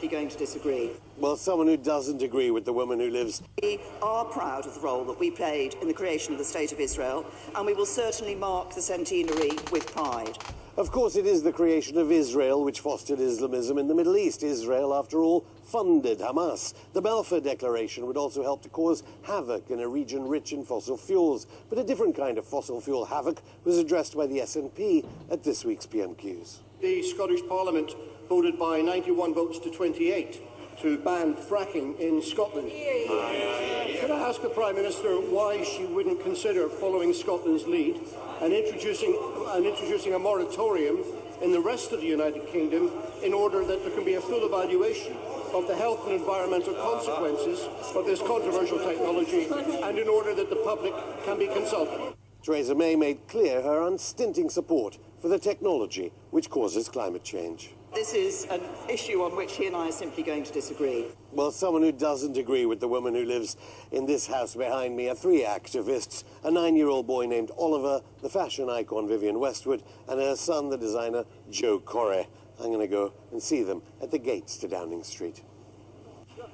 simply going to disagree. Well, someone who doesn't agree with the woman who lives... We are proud of the role that we played in the creation of the State of Israel, and we will certainly mark the centenary with pride. Of course, it is the creation of Israel which fostered Islamism in the Middle East. Israel, after all, funded Hamas. The Balfour Declaration would also help to cause havoc in a region rich in fossil fuels. But a different kind of fossil fuel havoc was addressed by the SNP at this week's PMQs. The Scottish Parliament voted by 91 votes to 28 to ban fracking in Scotland. Could I ask the Prime Minister why she wouldn't consider following Scotland's lead and introducing a moratorium in the rest of the United Kingdom in order that there can be a full evaluation of the health and environmental consequences of this controversial technology, and in order that the public can be consulted? Theresa May made clear her unstinting support for the technology which causes climate change. This is an issue on which he and I are simply going to disagree. Well, someone who doesn't agree with the woman who lives in this house behind me are three activists: a 9-year-old boy named Oliver, the fashion icon Vivienne Westwood, and her son, the designer Joe Corré. I'm going to go and see them at the gates to Downing Street.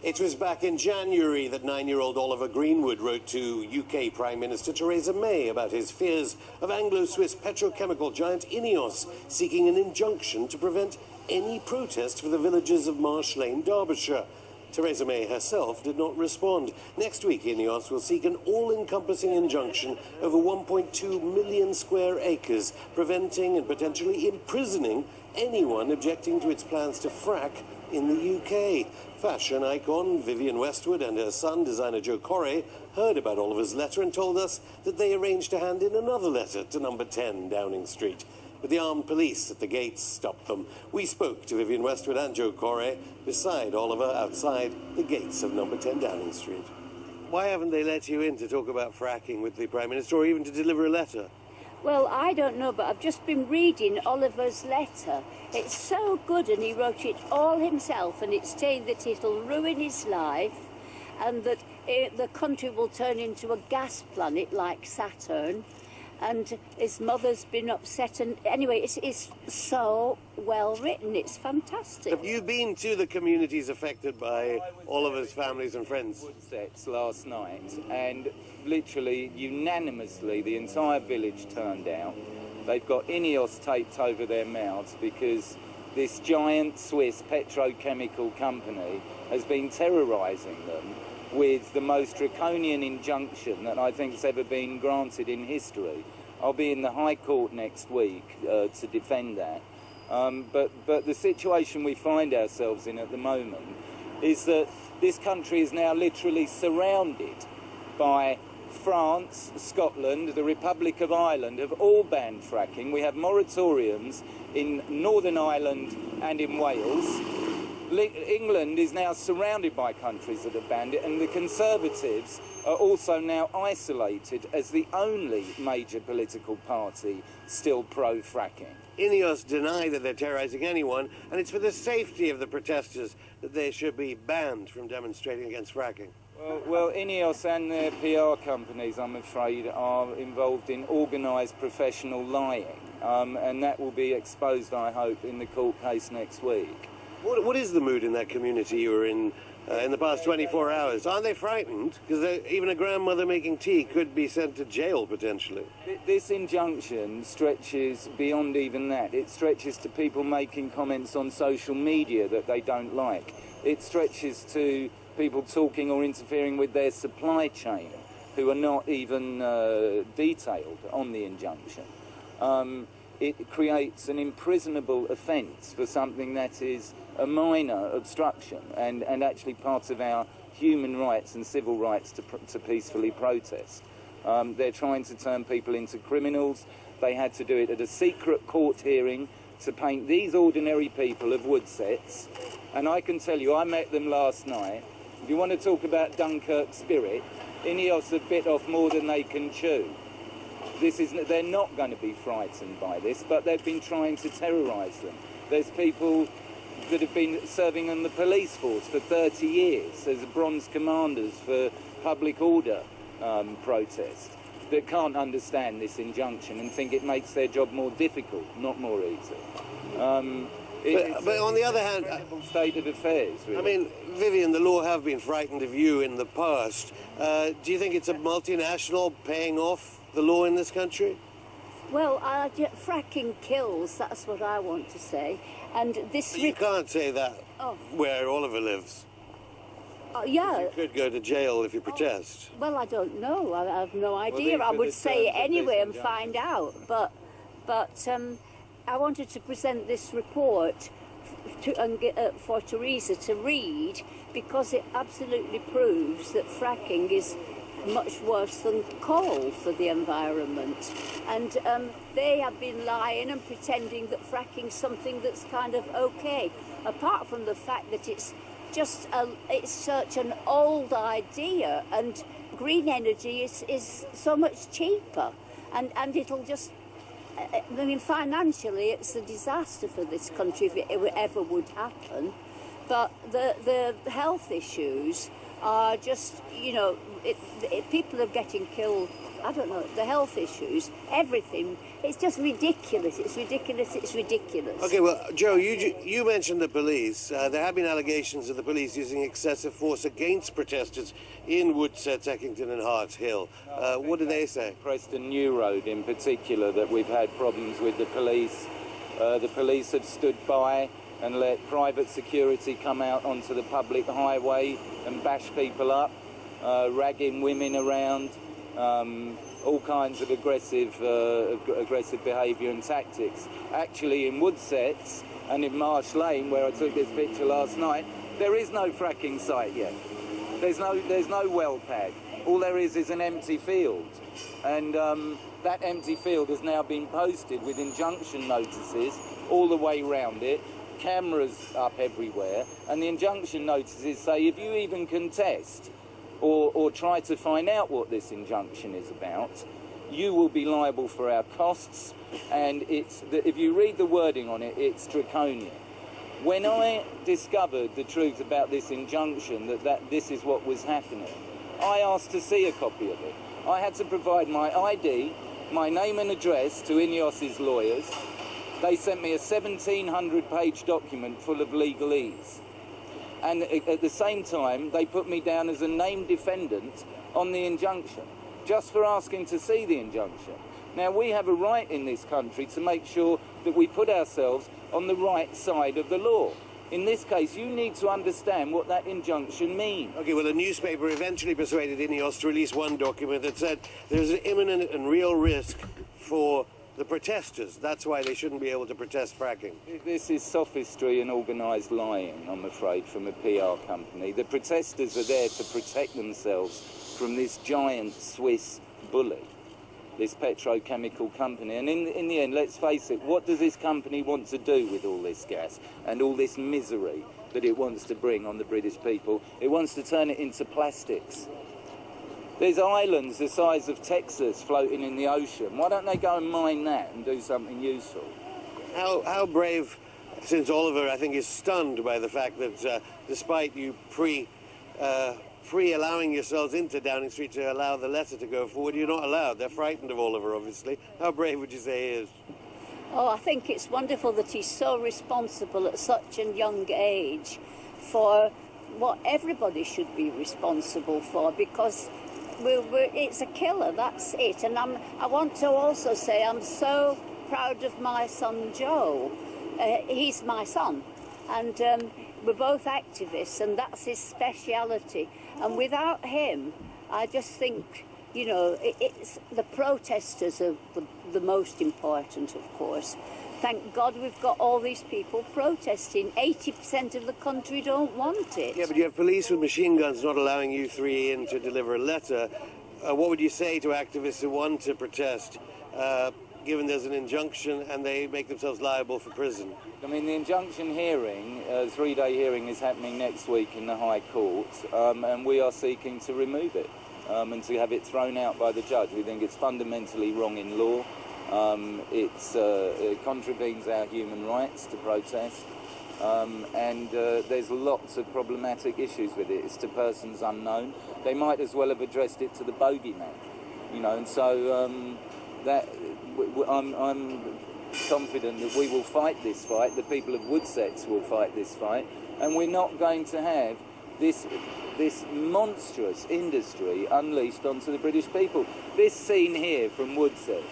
It was back in January that 9-year-old Oliver Greenwood wrote to UK Prime Minister Theresa May about his fears of Anglo-Swiss petrochemical giant INEOS seeking an injunction to prevent any protest for the villages of Marsh Lane, Derbyshire. Theresa May herself did not respond. Next week, INEOS will seek an all-encompassing injunction over 1.2 million square acres, preventing and potentially imprisoning anyone objecting to its plans to frack in the UK. Fashion icon Vivienne Westwood and her son, designer Joe Corré, heard about Oliver's letter and told us that they arranged to hand in another letter to number 10 Downing Street. But the armed police at the gates stopped them. We spoke to Vivienne Westwood and Joe Corré beside Oliver outside the gates of number 10 Downing Street. Why haven't they let you in to talk about fracking with the Prime Minister, or even to deliver a letter? Well, I don't know, but I've just been reading Oliver's letter. It's so good, and he wrote it all himself, and it's saying that it'll ruin his life and that the country will turn into a gas planet like Saturn, and his mother's been upset. And anyway, it's so well written. It's fantastic. Have you been to the communities affected by Oliver's families and friends? Woodsets last night, and literally unanimously the entire village turned out. They've got INEOS taped over their mouths because this giant Swiss petrochemical company has been terrorising them with the most draconian injunction that I think has ever been granted in history. I'll be in the High Court next week to defend that. But the situation we find ourselves in at the moment is that this country is now literally surrounded by France, Scotland, the Republic of Ireland have all banned fracking. We have moratoriums in Northern Ireland and in Wales. England is now surrounded by countries that have banned it, and the Conservatives are also now isolated as the only major political party still pro-fracking. INEOS deny that they're terrorising anyone, and it's for the safety of the protesters that they should be banned from demonstrating against fracking. Well, INEOS and their PR companies, I'm afraid, are involved in organised professional lying, and that will be exposed, I hope, in the court case next week. What is the mood in that community you were in the past 24 hours? Aren't they frightened? Because even a grandmother making tea could be sent to jail, potentially. This injunction stretches beyond even that. It stretches to people making comments on social media that they don't like. It stretches to people talking or interfering with their supply chain who are not even detailed on the injunction. It creates an imprisonable offence for something that is a minor obstruction and actually part of our human rights and civil rights to peacefully protest. They're trying to turn people into criminals. They had to do it at a secret court hearing to paint these ordinary people of Woodsets. And I can tell you, I met them last night. If you want to talk about Dunkirk spirit, INEOS have bit off more than they can chew. They're not going to be frightened by this, but they've been trying to terrorise them. There's people that have been serving in the police force for 30 years as bronze commanders for public order protest that can't understand this injunction and think it makes their job more difficult, not more easy. But on the other hand, state of affairs, really. I mean, Vivienne, the law have been frightened of you in the past. Do you think it's a multinational paying off the law in this country? Well, fracking kills, that's what I want to say. And this... You can't say that where Oliver lives. Yeah. You could go to jail if you protest. Well, I don't know. I have no idea. I would say it anyway and find out. But I wanted to present this report for Teresa to read, because it absolutely proves that fracking is much worse than coal for the environment. And they have been lying and pretending that fracking's something that's kind of okay, apart from the fact that it's such an old idea, and green energy is so much cheaper, and it'll just, I mean, financially it's a disaster for this country if it ever would happen. But the health issues are just, you know, people are getting killed. I don't know, the health issues, everything. It's just ridiculous. It's ridiculous. It's ridiculous. Okay, well, Joe, you mentioned the police. There have been allegations of the police using excessive force against protesters in Woodset, Eckington and Harts Hill. What do they say? Preston New Road in particular, that we've had problems with the police. The police have stood by and let private security come out onto the public highway and bash people up, ragging women around. All kinds of aggressive behaviour and tactics. Actually, in Woodsets and in Marsh Lane, where I took this picture last night, there is no fracking site yet. There's no well pad. All there is an empty field, and that empty field has now been posted with injunction notices all the way round it, cameras up everywhere, and the injunction notices say if you even contest or try to find out what this injunction is about, you will be liable for our costs. And if you read the wording on it, it's draconian. When I discovered the truth about this injunction, that this is what was happening, I asked to see a copy of it. I had to provide my ID, my name and address to INEOS's lawyers. They sent me a 1,700-page document full of legalese. And at the same time, they put me down as a named defendant on the injunction, just for asking to see the injunction. Now, we have a right in this country to make sure that we put ourselves on the right side of the law. In this case, you need to understand what that injunction means. Okay, well, the newspaper eventually persuaded INEOS to release one document that said there's an imminent and real risk for the protesters. That's why they shouldn't be able to protest fracking. This is sophistry and organised lying, I'm afraid, from a PR company. The protesters are there to protect themselves from this giant Swiss bully, this petrochemical company. And in the end, let's face it, what does this company want to do with all this gas and all this misery that it wants to bring on the British people? It wants to turn it into plastics. There's islands the size of Texas floating in the ocean. Why don't they go and mine that and do something useful? How brave, since Oliver, I think, is stunned by the fact that despite you pre-allowing yourselves into Downing Street to allow the letter to go forward, you're not allowed. They're frightened of Oliver, obviously. How brave would you say he is? Oh, I think it's wonderful that he's so responsible at such a young age for what everybody should be responsible for, because it's a killer, that's it. And I want to also say I'm so proud of my son Joe. He's my son, and we're both activists, and that's his speciality. And without him, I just think, you know, it's the protesters are the most important, of course. Thank God we've got all these people protesting. 80% of the country don't want it. Yeah, but you have police with machine guns not allowing you three in to deliver a letter. What would you say to activists who want to protest, given there's an injunction and they make themselves liable for prison? I mean, the injunction hearing, three-day hearing, is happening next week in the High Court, and we are seeking to remove it and to have it thrown out by the judge. We think it's fundamentally wrong in law. It contravenes our human rights to protest, and there's lots of problematic issues with it. It's to persons unknown. They might as well have addressed it to the bogeyman, you know. And so I'm confident that we will fight this fight, the people of Woodsetts will fight this fight, and we're not going to have this monstrous industry unleashed onto the British people. This scene here from Woodsetts,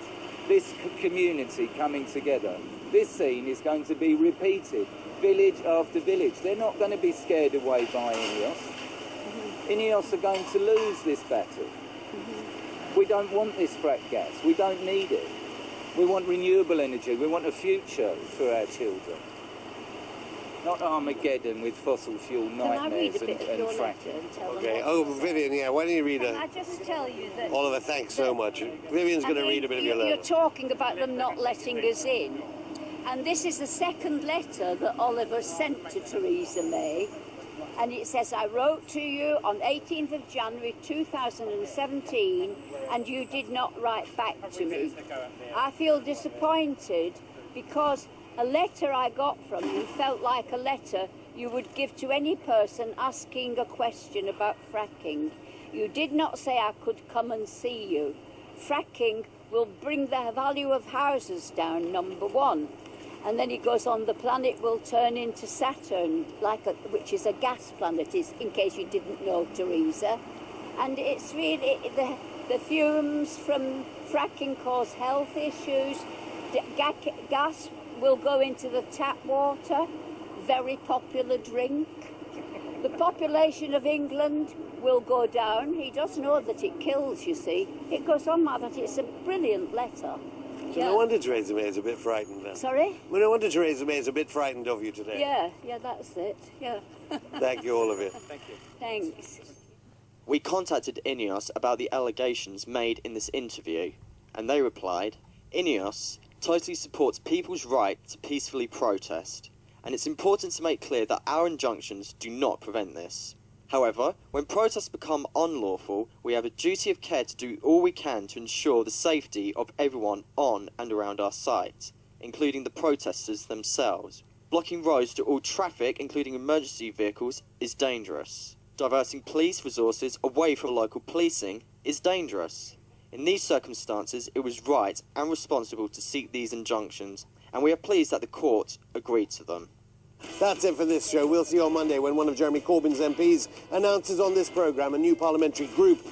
this community coming together, this scene is going to be repeated village after village. They're not going to be scared away by INEOS. INEOS are going to lose this battle. We don't want this frack gas. We don't need it. We want renewable energy. We want a future for our children. Not Armageddon with fossil fuel nightmares and fracking. Okay. Oh, Vivienne, yeah, why don't you read Can I just tell you that... Oliver, thanks so much. Vivienne's going to read a bit of your letter. You're talking about them not letting us in. And this is the second letter that Oliver sent to Theresa May. And it says, I wrote to you on 18th of January 2017, and you did not write back to me. I feel disappointed because a letter I got from you felt like a letter you would give to any person asking a question about fracking. You did not say I could come and see you. Fracking will bring the value of houses down, number one. And then he goes on, the planet will turn into Saturn, which is a gas planet, in case you didn't know, Theresa. And it's really, the fumes from fracking cause health issues. Gas will go into the tap water, very popular drink. The population of England will go down. He does know that it kills, you see. It goes on like that. It's a brilliant letter. So no wonder Theresa May is a bit frightened then. Sorry? Well, no wonder Theresa May is a bit frightened of you today. Yeah, that's it. Yeah. Thank you, all of you. Thank you. Thanks. We contacted INEOS about the allegations made in this interview, and they replied, INEOS totally supports people's right to peacefully protest, and it's important to make clear that our injunctions do not prevent this. However, when protests become unlawful, we have a duty of care to do all we can to ensure the safety of everyone on and around our site, including the protesters themselves. Blocking roads to all traffic, including emergency vehicles, is dangerous. Diverting police resources away from local policing is dangerous. In these circumstances, it was right and responsible to seek these injunctions, and we are pleased that the court agreed to them. That's it for this show. We'll see you on Monday when one of Jeremy Corbyn's MPs announces on this programme a new parliamentary group